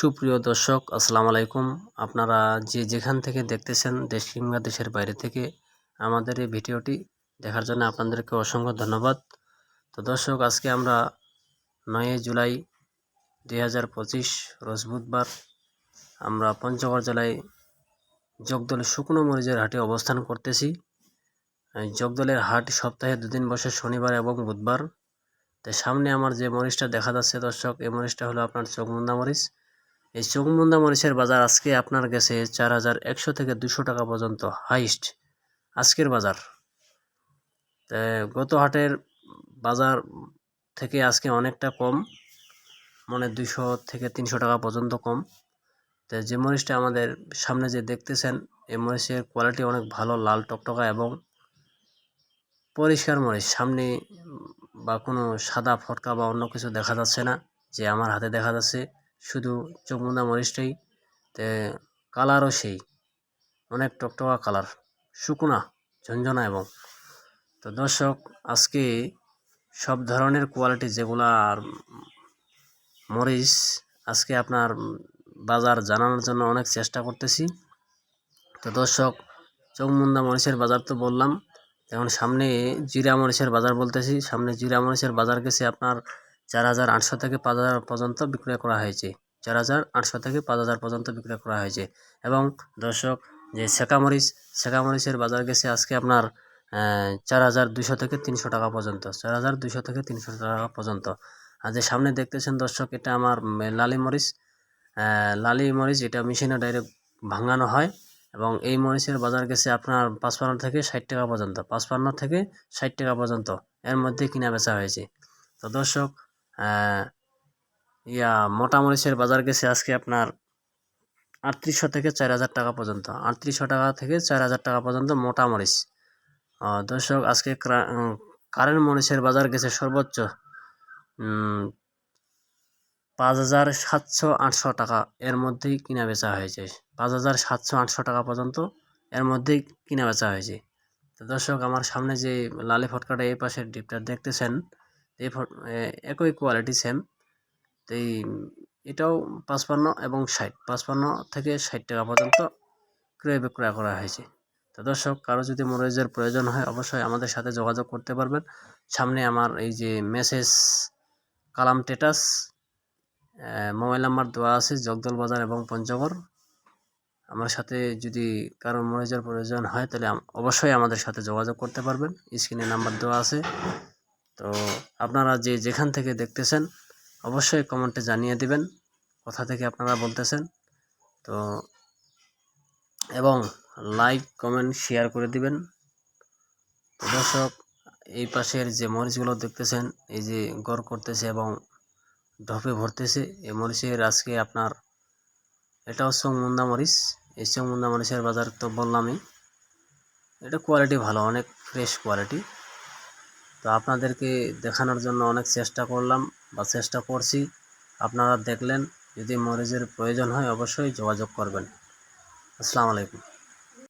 সুপ্রিয় দর্শক, আসসালামু আলাইকুম। আপনারা যে যেখান থেকে দেখতেছেন, দেশ কিংবা দেশের বাইরে থেকে আমাদের এই ভিডিওটি দেখার জন্য আপনাদেরকে অসংখ্য ধন্যবাদ। তো দর্শক, আজকে আমরা 9 জুলাই 2025 রোজ বুধবার আমরা পঞ্চগড় জেলায় জগদলের শুকনো মরিচের হাটে অবস্থান করতেছি। জগদলের হাট সপ্তাহে 2 দিন বসে, শনিবার এবং বুধবার। তো সামনে আমার যে মরিচটা দেখা যাচ্ছে দর্শক, এই মরিচটা হলো আপনার চোখমুন্দা মরিচ। এই চোখমুন্দা মরিচের বাজার আজকে আপনার গেছে 4100 থেকে 200 টাকা পর্যন্ত হাইস্ট আজকের বাজার। গত হাটের বাজার থেকে আজকে অনেকটা কম, মানে 200 থেকে 300 টাকা পর্যন্ত কম। তো যে মরিচটা আমাদের সামনে যে দেখতেছেন, এই মরিচের কোয়ালিটি অনেক ভালো, লাল টকটকা এবং পরিষ্কার মরিচ। সামনে বা কোনো সাদা ফটকা বা অন্য কিছু দেখা যাচ্ছে না, যে আমার হাতে দেখা যাচ্ছে শুধু চোখমুন্দা মরিচটাই। তে কালারও সেই অনেক টকটকা কালার, শুকনা ঝনঝনা। এবং তো দর্শক, আজকে সব ধরনের কোয়ালিটি যেগুলার মরিচ আজকে আপনার বাজার জানানোর জন্য অনেক চেষ্টা করতেছি। তো দর্শক, চোখমুন্দা মরিচের বাজার তো বললাম, এখন সামনে জিরা মরিচের বাজার বলতেছি। সামনে জিরা মরিচের বাজার গেছে আপনার 4800 থেকে 5000 পর্যন্ত বিক্রয় করা হয়েছে। 4800 থেকে 5000 পর্যন্ত বিক্রয় করা হয়েছে। এবং দর্শক, যে সেকা মরিচের বাজার গেছে আজকে আপনার 4200 থেকে 300 টাকা পর্যন্ত। 4200 থেকে 300 টাকা পর্যন্ত। আর যে সামনে দেখতেছেন দর্শক, এটা আমার লালি মরিচ, এটা মেশিনে ডাইরেক্ট ভাঙানো হয়। এবং এই মরিচের বাজার গেছে আপনার 55 থেকে 60 টাকা পর্যন্ত। 55 থেকে 60 টাকা পর্যন্ত এর মধ্যে কিনা বেচা হয়েছে। তো দর্শক, মোটা মরিচের বাজার গেছে আজকে আপনার 3800 থেকে 4000 টাকা পর্যন্ত। 3800 টাকা থেকে 4000 টাকা পর্যন্ত মোটা মরিচ। দর্শক, আজকে কারেন্ট মরিচের বাজার গেছে সর্বোচ্চ 5700-800 টাকা এর মধ্যেই কিনা বেচা হয়েছে। 5700-800 টাকা পর্যন্ত এর মধ্যেই কিনা বেচা হয়েছে। তো দর্শক, আমার সামনে যে লালি ফটকাটা এই পাশের ডিপটা দেখতেছেন, এই একই কোয়ালিটি সেম। তো এটাও 55 এবং 60, 55 থেকে 60 টাকা পর্যন্ত ক্রয় বিক্রয় করা হয়েছে। তো দর্শক, কারো যদি মরিচের প্রয়োজন হয় অবশ্যই আমাদের সাথে যোগাযোগ করতে পারবেন। সামনে আমার এই যে মেসেজ কালাম টেটাস মোবাইল নাম্বার দেওয়া আছে, জগদল বাজার এবং পঞ্চগড়। আমার সাথে যদি কারো মরিচের প্রয়োজন হয় তাহলে অবশ্যই আমাদের সাথে যোগাযোগ করতে পারবেন, স্ক্রিনে নাম্বার দেওয়া আছে। তো আপনারা যে যেখান থেকে দেখতেছেন অবশ্যই কমেন্টে জানিয়ে দিবেন কোথা থেকে আপনারা বলতেছেন। তো এবং লাইক কমেন্ট শেয়ার করে দিবেন। তো দর্শক, এই পাশের যে মরিচগুলো দেখতেছেন, এই যে গড় করতেছে এবং ঢপে ভরতেছে, এই মরিচের আজকে আপনার এটাও চোখমুন্দা মরিচ। এই চোখমুন্দা মরিচের বাজার তো বললামই, এটা কোয়ালিটি ভালো, অনেক ফ্রেশ কোয়ালিটি। তো আপনাদেরকে দেখানোর জন্য অনেক চেষ্টা করলাম বা চেষ্টা করছি, আপনারা দেখলেন। যদি মরিচের প্রয়োজন হয় অবশ্যই যোগাযোগ করবেন। আসসালামু আলাইকুম।